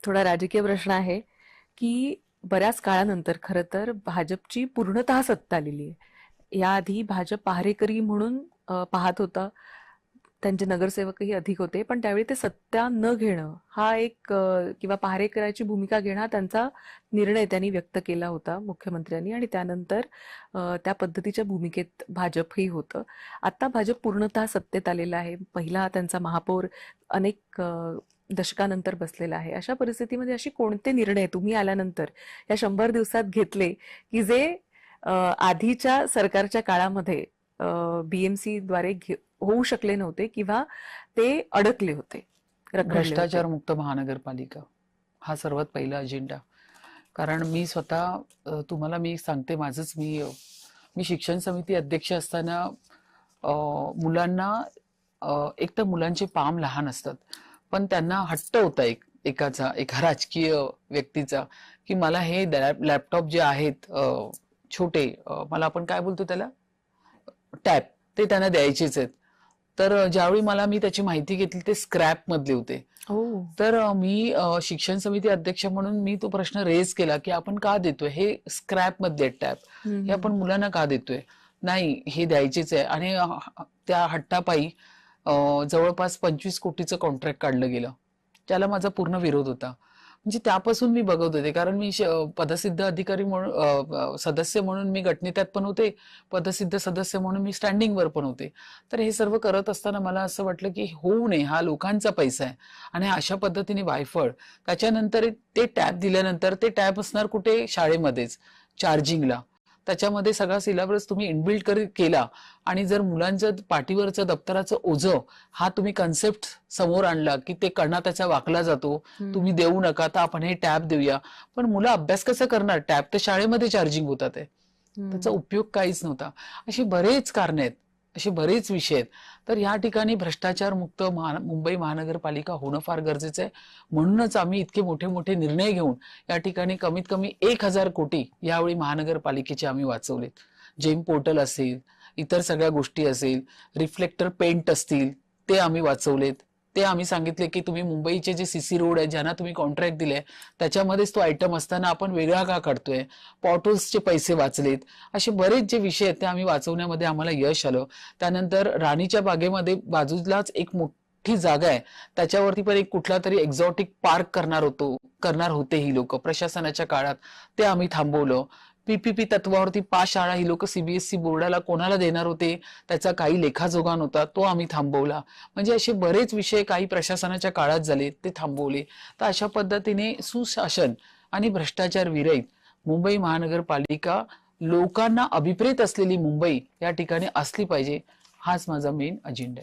थोडा राजकीय प्रश्न आहे की बऱ्याच काळानंतर खरं तर भाजपची पूर्णतः सत्ता आलेली आहे. याआधी भाजप पहारेकरी म्हणून पाहत होता. त्यांचे नगरसेवकही अधिक होते, पण त्यावेळी ते सत्ता न घेणं हा एक किंवा पहारेकराची भूमिका घेणं हा त्यांचा निर्णय त्यांनी व्यक्त केला होता मुख्यमंत्र्यांनी, आणि त्यानंतर त्या पद्धतीच्या भूमिकेत भाजपही होतं. आता भाजप पूर्णतः सत्तेत आलेला आहे. पहिला त्यांचा महापौर अनेक दशकानंतर बसलेला आहे. अशा परिस्थितीमध्ये अशी कोणते निर्णय तुम्ही आल्यानंतर या 100 दिवसात घेतले की जे आधीच्या सरकारच्या काळामध्ये बीएमसी द्वारे होऊ शकले नव्हते किंवा ते अडकले होते, रखडले होते? भ्रष्टाचार मुक्त महानगरपालिका हा सर्वात पहिला अजेंडा. कारण मी स्वतः तुम्हाला मी सांगते माझंच, मी शिक्षण समिती अध्यक्ष असताना मुलांना एक तर मुलांचे पाम लहान असतात, पण त्यांना हट्ट होता एका राजकीय व्यक्तीचा की मला हे लॅपटॉप जे आहेत छोटे, मला आपण काय बोलतो त्याला, टॅब, ते त्यांना द्यायचेच आहेत. तर ज्यावेळी मी त्याची माहिती घेतली ते स्क्रॅप मधले होते. तर मी शिक्षण समिती अध्यक्ष म्हणून मी तो प्रश्न रेज केला की आपण का देतोय हे स्क्रॅप मधले टॅब, हे आपण मुलांना का देतोय? नाही, हे द्यायचेच आहे. आणि त्या हट्टापायी जवळपास 25 कोटीचं कॉन्ट्रॅक्ट काढलं गेलं, ज्याला माझा पूर्ण विरोध होता. म्हणजे त्यापासून मी बघत होते, कारण मी पदसिद्ध अधिकारी म्हणून सदस्य म्हणून मी गटनेत्यात पण होते, पदसिद्ध सदस्य म्हणून मी स्टँडिंगवर पण होते. तर हे सर्व करत असताना मला असं वाटलं की होऊ नये, हा लोकांचा पैसा आहे आणि अशा पद्धतीने वायफळ. त्याच्यानंतर ते टॅब दिल्यानंतर ते टॅब असणार कुठे? शाळेमध्येच चार्जिंगला. त्याच्यामध्ये सगळा सिलेबस तुम्ही इनबिल्ट केला आणि जर मुलांचं पाठीवरचं दप्तराचं ओझं हा तुम्ही कन्सेप्ट समोर आणला की ते कणा त्याचा वाकला जातो, तुम्ही देऊ नका, तर आपण हे टॅब देऊया. पण मुलं अभ्यास कसं करणार? टॅब तर शाळेमध्ये चार्जिंग होतात, त्याचा उपयोग काहीच नव्हता. अशी बरेच कारणे आहेत, असे बरेच विषय आहेत. तर या ठिकाणी भ्रष्टाचार मुक्त मुंबई महानगरपालिका होणं फार गरजेचं आहे. म्हणूनच आम्ही इतके मोठे मोठे निर्णय घेऊन या ठिकाणी कमीत कमी 1000 कोटी यावेळी महानगरपालिकेचे आम्ही वाचवलेत. जेम पोर्टल असेल, इतर सगळ्या गोष्टी असेल, रिफ्लेक्टर पेंट असतील, ते आम्ही वाचवलेत. ते आम्ही सांगितले की तुम्ही मुंबईचे जे सीसी रोड आहे ज्यांना तुम्ही कॉन्ट्रॅक्ट दिले त्याच्यामध्येच तो आयटम असताना आपण वेगळा का काढतोय? पॉटोल्सचे पैसे वाचलेत. असे बरेच जे विषय आहेत ते आम्ही वाचवण्यामध्ये आम्हाला यश आलं. त्यानंतर राणीच्या बागेमध्ये बाजूलाच एक मोठी जागा आहे, त्याच्यावरती पण एक कुठला तरी एक्झॉटिक पार्क करणार होते ही लोक प्रशासनाच्या काळात, ते आम्ही थांबवलं. पीपीपी तत्वावरती 5 शाळा ही लोक सीबीएसई बोर्डाला कोणाला देणार होते, त्याचा काही लेखाजोगा नव्हता, तो आम्ही थांबवला. म्हणजे असे बरेच विषय काही प्रशासनाच्या काळात झाले, ते थांबवले. तर अशा पद्धतीने सुशासन आणि भ्रष्टाचार विरहित मुंबई महानगरपालिका, लोकांना अभिप्रेत असलेली मुंबई या ठिकाणी असली पाहिजे, हाच माझा मेन अजेंडा आहे.